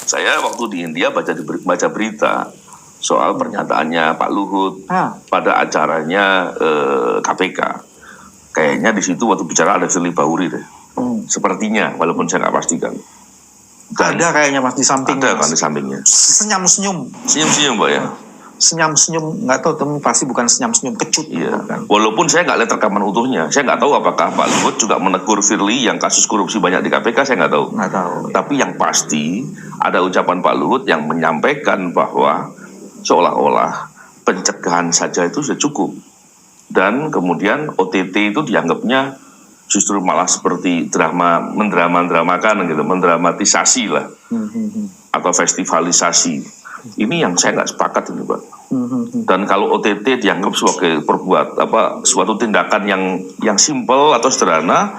Saya waktu di India baca berita soal pernyataannya Pak Luhut pada acaranya KPK. Kayaknya di situ waktu bicara ada Firly Bahuri deh. Sepertinya, walaupun saya nggak pastikan. Ada kayaknya Mas di samping. Ada kan di sampingnya. Senyum-senyum. Senyum-senyum Pak ya. Senyum-senyum, nggak tahu temen pasti bukan senyum-senyum kecut. Iya. Kan? Walaupun saya nggak lihat rekaman utuhnya, saya nggak tahu apakah Pak Luhut juga menegur Firly yang kasus korupsi banyak di KPK, saya nggak tahu. Nggak tahu. Tapi yang pasti ada ucapan Pak Luhut yang menyampaikan bahwa seolah-olah pencegahan saja itu sudah cukup, dan kemudian OTT itu dianggapnya justru malah seperti mendramakan gitu, mendramatisasi lah, atau festivalisasi. Ini yang saya nggak sepakat ini Pak. Dan kalau OTT dianggap sebagai suatu tindakan yang simpel atau sederhana,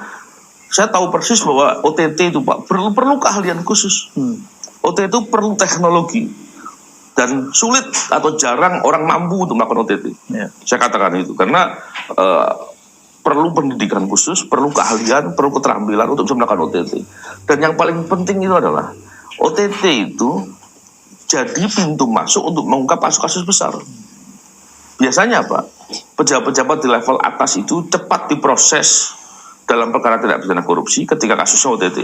saya tahu persis bahwa OTT itu Pak perlu keahlian khusus. OTT itu perlu teknologi dan sulit atau jarang orang mampu untuk melakukan OTT. Saya katakan itu karena perlu pendidikan khusus, perlu keahlian, perlu keterampilan untuk bisa melakukan OTT. Dan yang paling penting itu adalah OTT itu jadi pintu masuk untuk mengungkap kasus-kasus besar. Biasanya Pak, pejabat-pejabat di level atas itu cepat diproses dalam perkara tindak pidana korupsi ketika kasusnya OTT.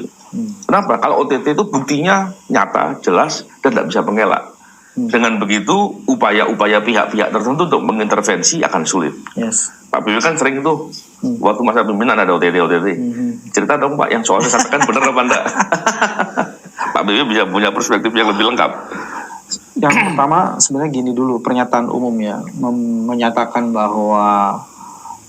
Kenapa? Kalau OTT itu buktinya nyata, jelas, dan tidak bisa mengelak. Dengan begitu, upaya-upaya pihak-pihak tertentu untuk mengintervensi akan sulit. Pak Bibi kan sering itu, waktu masa pimpinan ada OTT. Cerita dong Pak, yang soalnya sampaikan benar apa enggak? Pak Bibi bisa punya perspektif yang lebih lengkap. Yang pertama sebenarnya gini dulu, pernyataan umum ya, menyatakan bahwa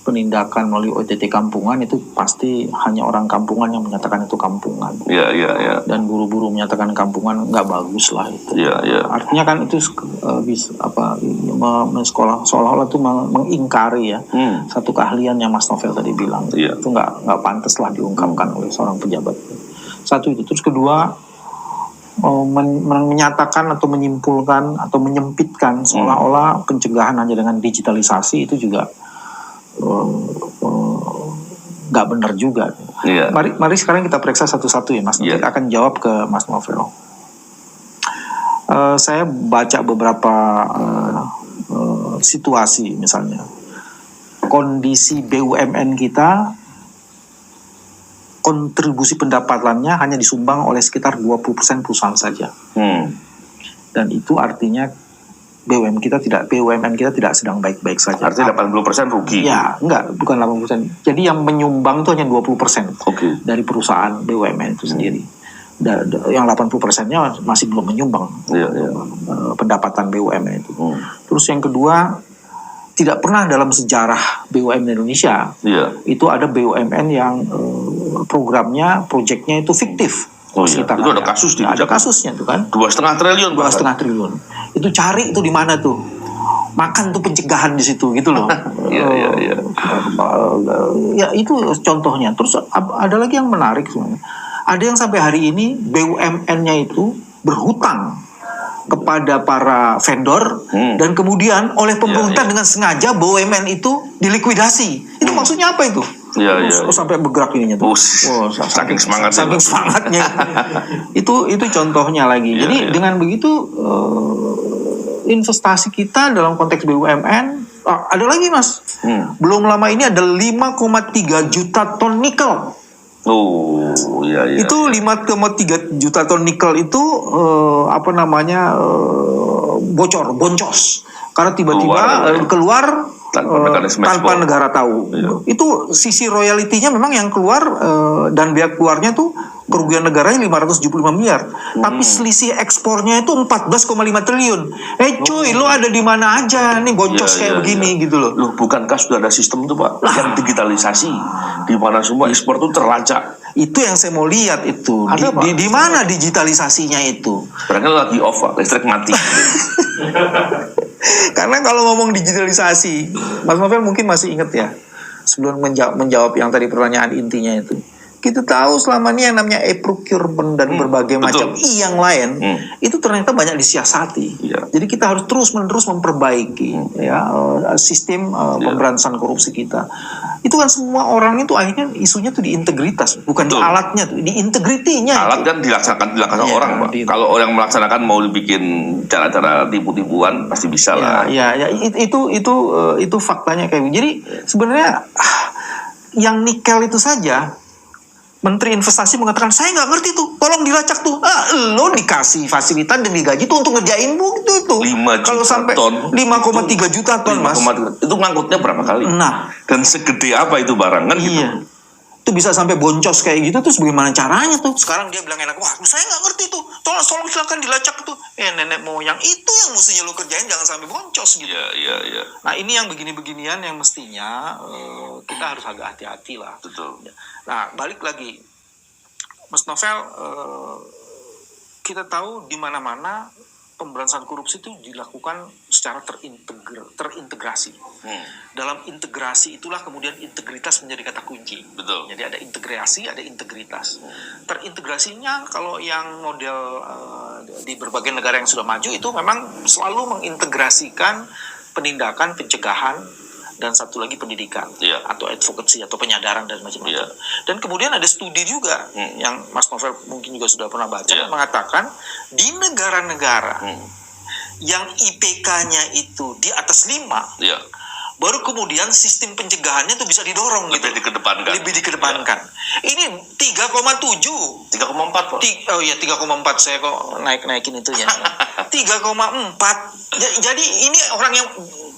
penindakan melalui OTT kampungan itu pasti hanya orang kampungan yang menyatakan itu kampungan. Iya. Dan buru-buru menyatakan kampungan nggak bagus lah itu. Iya. Artinya kan itu seolah-olah itu mengingkari ya satu keahlian yang Mas Novel tadi bilang. Itu nggak pantas lah diungkapkan oleh seorang pejabat. Satu itu. Terus kedua, menyatakan atau menyimpulkan atau menyempitkan seolah-olah pencegahan hanya dengan digitalisasi itu juga nggak benar juga. Mari sekarang kita periksa satu-satu ya Mas. Nanti akan jawab ke Mas Novel. Saya baca beberapa situasi, misalnya kondisi BUMN kita, kontribusi pendapatannya hanya disumbang oleh sekitar 20% perusahaan saja. Dan itu artinya BUMN kita tidak sedang baik-baik saja. Artinya 80% rugi. Ya, enggak, bukan 80%. Jadi yang menyumbang itu hanya 20% dari perusahaan BUMN itu sendiri. Yang 80%-nya masih belum menyumbang pendapatan BUMN itu. Terus yang kedua, tidak pernah dalam sejarah BUMN Indonesia itu ada BUMN yang proyeknya itu fiktif. Itu ada kasus di ada kasusnya itu kan. 2,5 triliun. 2,5 triliun. Itu cari itu di mana tuh? Makan tuh pencegahan di situ gitu loh. Iya. Ya itu contohnya. Terus ada lagi yang menarik sebenarnya. Ada yang sampai hari ini BUMN-nya itu berhutang kepada para vendor dan kemudian oleh pemerintah dengan sengaja BUMN itu dilikuidasi. Itu maksudnya apa itu? Sampai bergerak ininya tuh. Saking semangatnya. itu contohnya lagi. Jadi dengan begitu investasi kita dalam konteks BUMN ada lagi Mas. Belum lama ini ada 5,3 juta ton nikel. Itu 5,3 juta ton nikel itu boncos karena tiba-tiba keluar tanpa negara tahu. Itu sisi royaltinya memang yang keluar dan biaya keluarnya tuh kerugian negaranya 575 miliar. Tapi selisih ekspornya itu 14,5 triliun. Cuy, lo ada di mana aja nih boncos begini gitu loh. Loh, bukankah sudah ada sistem itu Pak yang digitalisasi di mana semua ekspor itu terlacak? Itu yang saya mau lihat itu. Di mana digitalisasinya itu? Barangkali lagi off Pak, listrik mati. Karena kalau ngomong digitalisasi, Mas Novel mungkin masih ingat ya, sebelum menjawab yang tadi pertanyaan intinya itu, kita tahu selama ini yang namanya e-procurement dan berbagai macam yang lain itu ternyata banyak disiasati. Iya. Jadi kita harus terus-menerus memperbaiki ya sistem pemberantasan korupsi kita. Itu kan semua orang itu akhirnya isunya tuh di integritas, bukan di alatnya tuh, di integritinya. Alat kan dilaksanakan orang, Pak. Kalau orang melaksanakan mau dibikin cara-cara tipu-tipuan pasti bisa lah. Ya, itu faktanya kayak gitu. Jadi sebenarnya yang nikel itu saja Menteri Investasi mengatakan saya nggak ngerti tuh, tolong dilacak tuh. Lo dikasih fasilitas dan digaji tuh untuk ngerjain tuh. 5 Kalau sampai 5,3 juta ton, Mas. Itu ngangkutnya berapa kali? Nah, dan segede apa itu barang kan gitu. Iya. Itu bisa sampai boncos kayak gitu, terus bagaimana caranya tuh? Sekarang dia bilang enak, wah saya nggak ngerti tuh, tolong silakan dilacak tuh. Nenek moyang itu yang mestinya lo kerjain, jangan sampai boncos gitu. Iya. Nah ini yang begini-beginian yang mestinya kita harus agak hati-hati lah. Betul. Nah balik lagi, Mas Novel, kita tahu di mana-mana pemberantasan korupsi itu dilakukan secara terintegrasi. Dalam integrasi itulah kemudian integritas menjadi kata kunci. Betul. Jadi ada integrasi, ada integritas. Terintegrasinya kalau yang model di berbagai negara yang sudah maju itu memang selalu mengintegrasikan penindakan, pencegahan, dan satu lagi pendidikan atau advocacy atau penyadaran dan macam-macam. Dan kemudian ada studi juga yang Mas Novel mungkin juga sudah pernah baca mengatakan di negara-negara yang IPK-nya itu di atas 5 baru kemudian sistem pencegahannya itu bisa didorong lebih dikedepankan. Ini 3,7 3,4 Pak. Oh iya 3,4 saya kok naikin itunya. 3,4. Jadi ini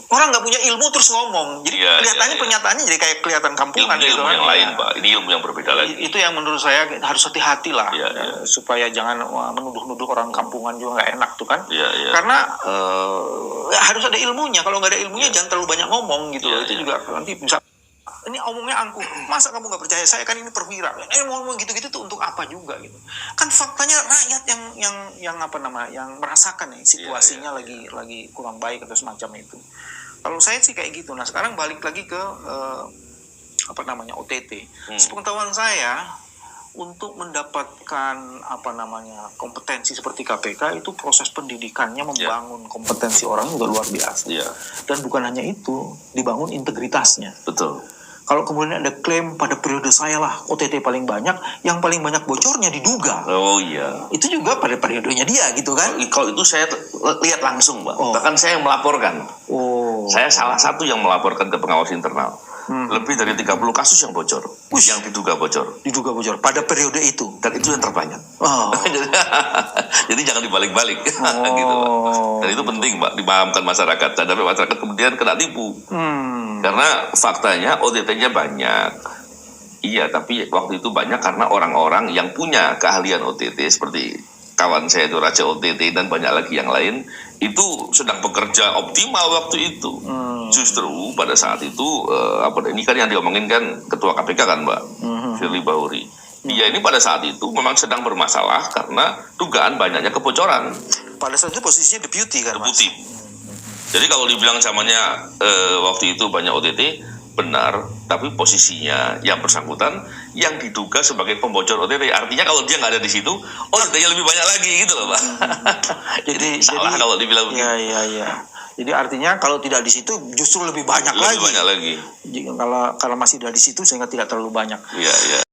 orang nggak punya ilmu terus ngomong. Jadi kelihatannya pernyataannya jadi kayak kelihatan kampungan gitu. Ilmu yang lain, Pak. Ini ilmu yang berbeda lagi. Itu yang menurut saya harus hati-hati lah. Supaya jangan menuduh-nuduh orang kampungan juga nggak enak tuh kan. Karena harus ada ilmunya. Kalau nggak ada ilmunya jangan terlalu banyak ngomong gitu. Itu juga nanti bisa ini omongnya angkuh, masa kamu nggak percaya saya, kan ini perwira, ngomong gitu-gitu tuh untuk apa juga gitu. Kan faktanya rakyat yang apa namanya, yang merasakan nih situasinya lagi kurang baik atau semacam itu. Kalau saya sih kayak gitu. Nah sekarang balik lagi ke apa namanya OTT. Sepengetahuan saya untuk mendapatkan apa namanya kompetensi seperti KPK itu proses pendidikannya membangun kompetensi orang juga luar biasa. Dan bukan hanya itu, dibangun integritasnya. Betul. Kalau kemudian ada klaim pada periode saya lah OTT paling banyak, yang paling banyak bocornya diduga. Oh iya. Itu juga pada periodenya dia gitu kan. Kalau itu saya lihat langsung, Mbak. Bahkan saya yang melaporkan. Saya salah satu yang melaporkan ke pengawas internal. Lebih dari 30 kasus yang bocor. Yang diduga bocor. Pada periode itu. Dan itu yang terbanyak. Jadi jangan dibalik-balik. Gitu, dan itu penting, Pak, dipahamkan masyarakat. Dan masyarakat kemudian kena tipu. Karena faktanya OTT-nya banyak. Iya, tapi waktu itu banyak karena orang-orang yang punya keahlian OTT seperti kawan saya itu Raja OTT dan banyak lagi yang lain itu sedang bekerja optimal waktu itu. Justru pada saat itu ini kan yang diomongin kan Ketua KPK kan, Mbak, Firly Bahuri. Dia ini pada saat itu memang sedang bermasalah karena dugaan banyaknya kebocoran. Pada saat itu posisinya deputy kan, Mas? Deputy. Jadi kalau dibilang zamannya waktu itu banyak OTT, benar, tapi posisinya yang bersangkutan yang diduga sebagai pembocor OTT. Artinya kalau dia nggak ada di situ, OTT-nya lebih banyak lagi gitu loh, Pak. jadi salah kalau dibilang begitu. Iya. Jadi artinya kalau tidak di situ justru lebih banyak lagi. Banyak lagi. Kalau masih ada di situ sehingga tidak terlalu banyak. Iya.